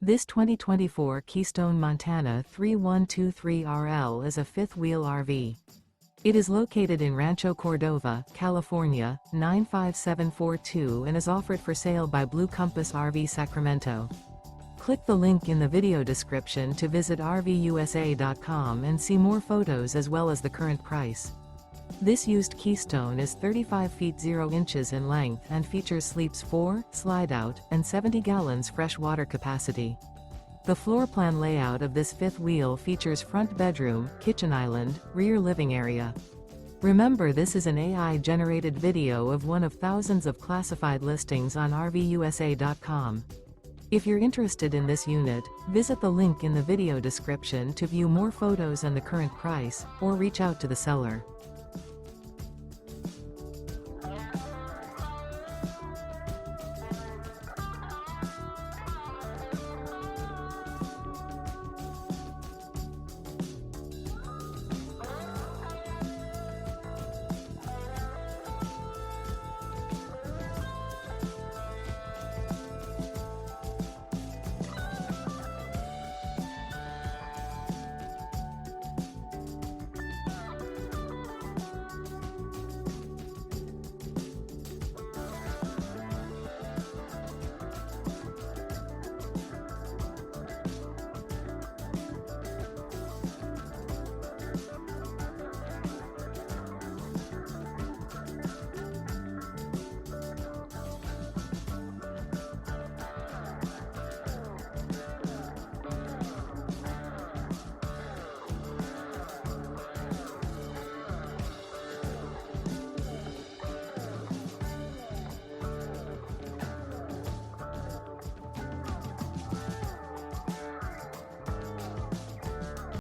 This 2024 Keystone Montana 3123RL is a fifth-wheel RV. It is located in Rancho Cordova, California, 95742 and is offered for sale by Blue Compass RV Sacramento. Click the link in the video description to visit RVUSA.com and see more photos as well as the current price. This used Keystone is 35 feet 0 inches in length and features sleeps 4, Slideout, and 70 gallons fresh water capacity. The floor plan layout of this fifth wheel features front bedroom, kitchen island, rear living area. Remember, this is an AI-generated video of one of thousands of classified listings on RVUSA.com. If you're interested in this unit, visit the link in the video description to view more photos and the current price, or reach out to the seller.